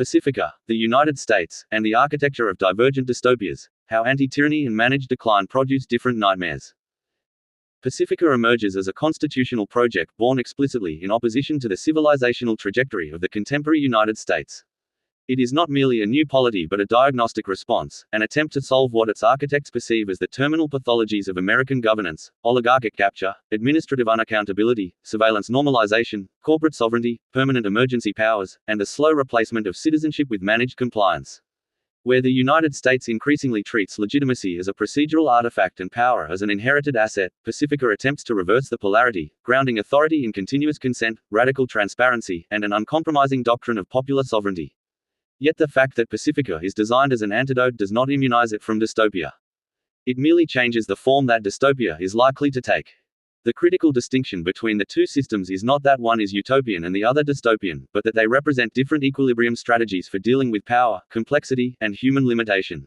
Pacifica, the United States, and the architecture of divergent dystopias, how anti-tyranny and managed decline produce different nightmares. Pacifica emerges as a constitutional project born explicitly in opposition to the civilizational trajectory of the contemporary United States. It is not merely a new polity but a diagnostic response, an attempt to solve what its architects perceive as the terminal pathologies of American governance: oligarchic capture, administrative unaccountability, surveillance normalization, corporate sovereignty, permanent emergency powers, and the slow replacement of citizenship with managed compliance. Where the United States increasingly treats legitimacy as a procedural artifact and power as an inherited asset, Pacifica attempts to reverse the polarity, grounding authority in continuous consent, radical transparency, and an uncompromising doctrine of popular sovereignty. Yet the fact that Pacifica is designed as an antidote does not immunize it from dystopia. It merely changes the form that dystopia is likely to take. The critical distinction between the two systems is not that one is utopian and the other dystopian, but that they represent different equilibrium strategies for dealing with power, complexity, and human limitation.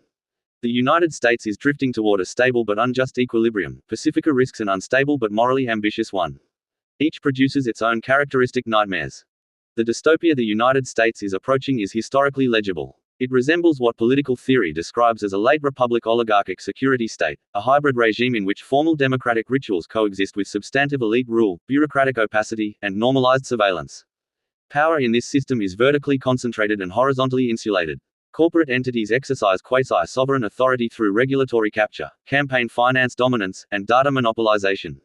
The United States is drifting toward a stable but unjust equilibrium. Pacifica risks an unstable but morally ambitious one. Each produces its own characteristic nightmares. The dystopia the United States is approaching is historically legible. It resembles what political theory describes as a late republic oligarchic security state, a hybrid regime in which formal democratic rituals coexist with substantive elite rule, bureaucratic opacity, and normalized surveillance. Power in this system is vertically concentrated and horizontally insulated. Corporate entities exercise quasi-sovereign authority through regulatory capture, campaign finance dominance, and data monopolization.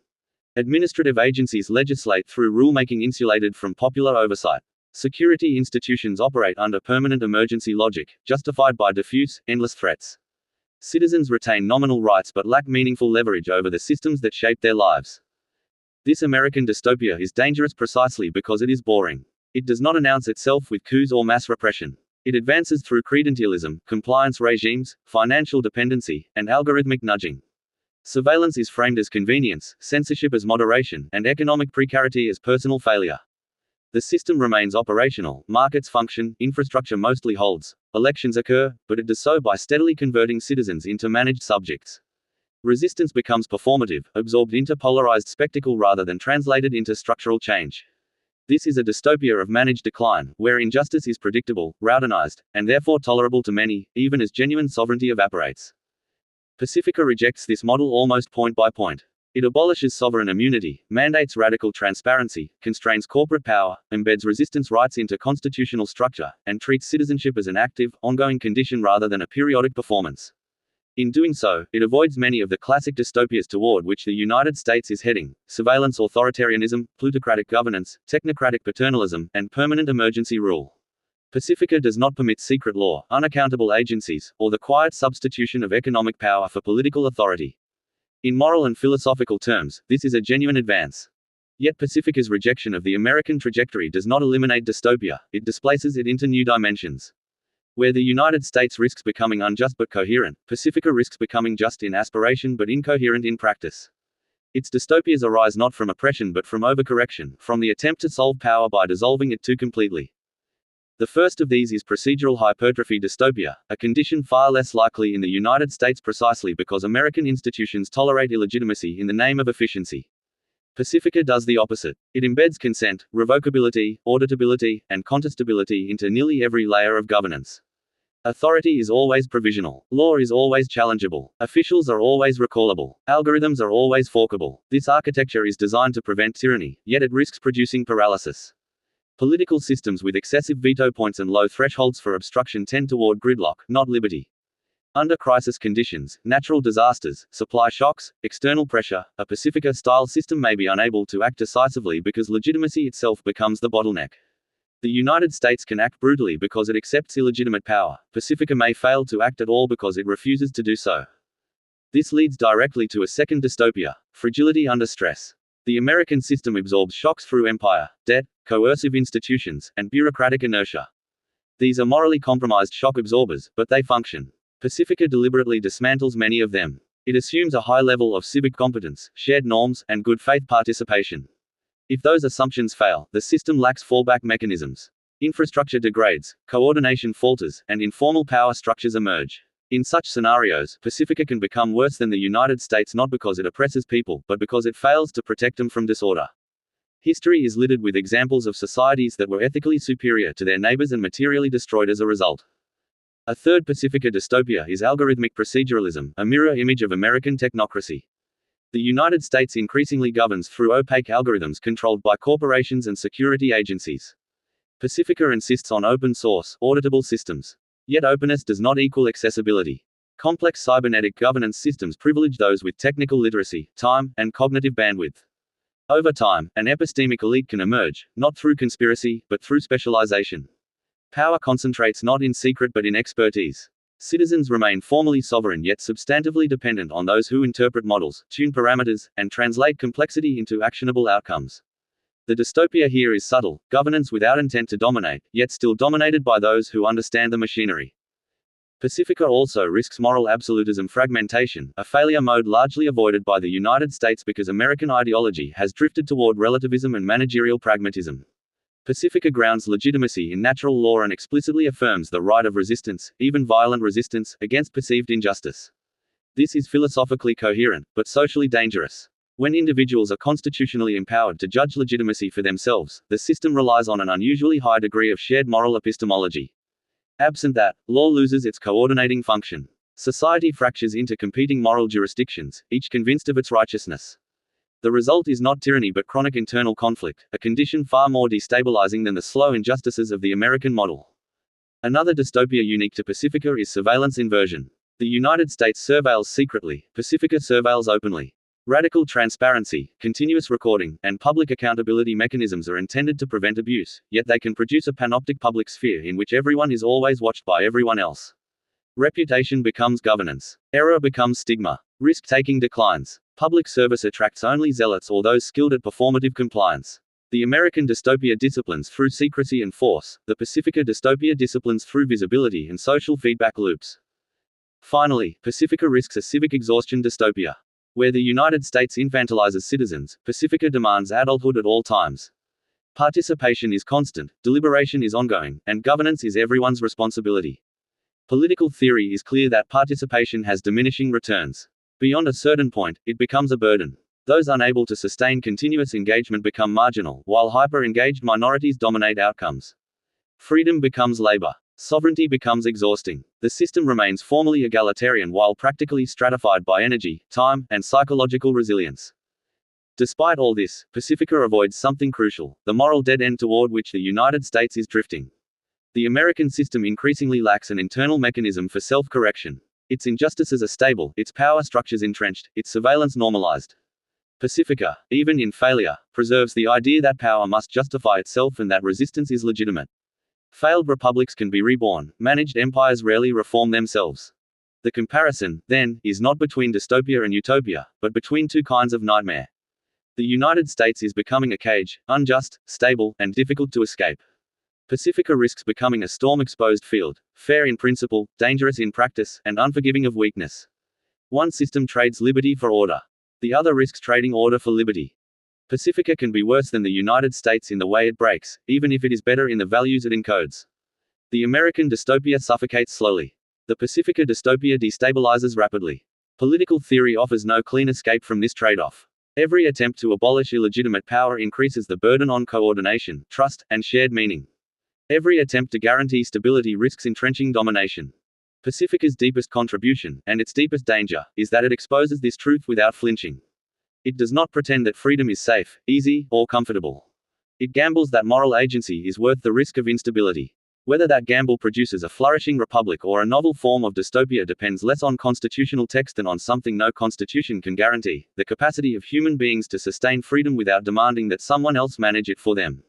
Administrative agencies legislate through rulemaking insulated from popular oversight. Security institutions operate under permanent emergency logic, justified by diffuse, endless threats. Citizens retain nominal rights but lack meaningful leverage over the systems that shape their lives. This American dystopia is dangerous precisely because it is boring. It does not announce itself with coups or mass repression. It advances through credentialism, compliance regimes, financial dependency, and algorithmic nudging. Surveillance is framed as convenience, censorship as moderation, and economic precarity as personal failure. The system remains operational, markets function, infrastructure mostly holds, elections occur, but it does so by steadily converting citizens into managed subjects. Resistance becomes performative, absorbed into polarized spectacle rather than translated into structural change. This is a dystopia of managed decline, where injustice is predictable, routinized, and therefore tolerable to many, even as genuine sovereignty evaporates. Pacifica rejects this model almost point by point. It abolishes sovereign immunity, mandates radical transparency, constrains corporate power, embeds resistance rights into constitutional structure, and treats citizenship as an active, ongoing condition rather than a periodic performance. In doing so, it avoids many of the classic dystopias toward which the United States is heading: surveillance authoritarianism, plutocratic governance, technocratic paternalism, and permanent emergency rule. Pacifica does not permit secret law, unaccountable agencies, or the quiet substitution of economic power for political authority. In moral and philosophical terms, this is a genuine advance. Yet Pacifica's rejection of the American trajectory does not eliminate dystopia, it displaces it into new dimensions. Where the United States risks becoming unjust but coherent, Pacifica risks becoming just in aspiration but incoherent in practice. Its dystopias arise not from oppression but from overcorrection, from the attempt to solve power by dissolving it too completely. The first of these is procedural hypertrophy dystopia, a condition far less likely in the United States precisely because American institutions tolerate illegitimacy in the name of efficiency. Pacifica does the opposite. It embeds consent, revocability, auditability, and contestability into nearly every layer of governance. Authority is always provisional. Law is always challengeable. Officials are always recallable. Algorithms are always forkable. This architecture is designed to prevent tyranny, yet it risks producing paralysis. Political systems with excessive veto points and low thresholds for obstruction tend toward gridlock, not liberty. Under crisis conditions, natural disasters, supply shocks, external pressure, a Pacifica-style system may be unable to act decisively because legitimacy itself becomes the bottleneck. The United States can act brutally because it accepts illegitimate power. Pacifica may fail to act at all because it refuses to do so. This leads directly to a second dystopia: fragility under stress. The American system absorbs shocks through empire, debt, coercive institutions, and bureaucratic inertia. These are morally compromised shock absorbers, but they function. Pacifica deliberately dismantles many of them. It assumes a high level of civic competence, shared norms, and good faith participation. If those assumptions fail, the system lacks fallback mechanisms. Infrastructure degrades, coordination falters, and informal power structures emerge. In such scenarios, Pacifica can become worse than the United States not because it oppresses people, but because it fails to protect them from disorder. History is littered with examples of societies that were ethically superior to their neighbors and materially destroyed as a result. A third Pacifica dystopia is algorithmic proceduralism, a mirror image of American technocracy. The United States increasingly governs through opaque algorithms controlled by corporations and security agencies. Pacifica insists on open source, auditable systems. Yet openness does not equal accessibility. Complex cybernetic governance systems privilege those with technical literacy, time, and cognitive bandwidth. Over time, an epistemic elite can emerge, not through conspiracy, but through specialization. Power concentrates not in secret but in expertise. Citizens remain formally sovereign yet substantively dependent on those who interpret models, tune parameters, and translate complexity into actionable outcomes. The dystopia here is subtle, governance without intent to dominate, yet still dominated by those who understand the machinery. Pacifica also risks moral absolutism fragmentation, a failure mode largely avoided by the United States because American ideology has drifted toward relativism and managerial pragmatism. Pacifica grounds legitimacy in natural law and explicitly affirms the right of resistance, even violent resistance, against perceived injustice. This is philosophically coherent, but socially dangerous. When individuals are constitutionally empowered to judge legitimacy for themselves, the system relies on an unusually high degree of shared moral epistemology. Absent that, law loses its coordinating function. Society fractures into competing moral jurisdictions, each convinced of its righteousness. The result is not tyranny but chronic internal conflict, a condition far more destabilizing than the slow injustices of the American model. Another dystopia unique to Pacifica is surveillance inversion. The United States surveils secretly, Pacifica surveils openly. Radical transparency, continuous recording, and public accountability mechanisms are intended to prevent abuse, yet they can produce a panoptic public sphere in which everyone is always watched by everyone else. Reputation becomes governance. Error becomes stigma. Risk-taking declines. Public service attracts only zealots or those skilled at performative compliance. The American dystopia disciplines through secrecy and force, the Pacifica dystopia disciplines through visibility and social feedback loops. Finally, Pacifica risks a civic exhaustion dystopia. Where the United States infantilizes citizens, Pacifica demands adulthood at all times. Participation is constant, deliberation is ongoing, and governance is everyone's responsibility. Political theory is clear that participation has diminishing returns. Beyond a certain point, it becomes a burden. Those unable to sustain continuous engagement become marginal, while hyper-engaged minorities dominate outcomes. Freedom becomes labor. Sovereignty becomes exhausting. The system remains formally egalitarian while practically stratified by energy, time, and psychological resilience. Despite all this, Pacifica avoids something crucial, the moral dead end toward which the United States is drifting. The American system increasingly lacks an internal mechanism for self-correction. Its injustices are stable, its power structures entrenched, its surveillance normalized. Pacifica, even in failure, preserves the idea that power must justify itself and that resistance is legitimate. Failed republics can be reborn, managed empires rarely reform themselves. The comparison, then, is not between dystopia and utopia, but between two kinds of nightmare. The United States is becoming a cage, unjust, stable, and difficult to escape. Pacifica risks becoming a storm-exposed field, fair in principle, dangerous in practice, and unforgiving of weakness. One system trades liberty for order. The other risks trading order for liberty. Pacifica can be worse than the United States in the way it breaks, even if it is better in the values it encodes. The American dystopia suffocates slowly. The Pacifica dystopia destabilizes rapidly. Political theory offers no clean escape from this trade-off. Every attempt to abolish illegitimate power increases the burden on coordination, trust, and shared meaning. Every attempt to guarantee stability risks entrenching domination. Pacifica's deepest contribution, and its deepest danger, is that it exposes this truth without flinching. It does not pretend that freedom is safe, easy, or comfortable. It gambles that moral agency is worth the risk of instability. Whether that gamble produces a flourishing republic or a novel form of dystopia depends less on constitutional text than on something no constitution can guarantee: the capacity of human beings to sustain freedom without demanding that someone else manage it for them.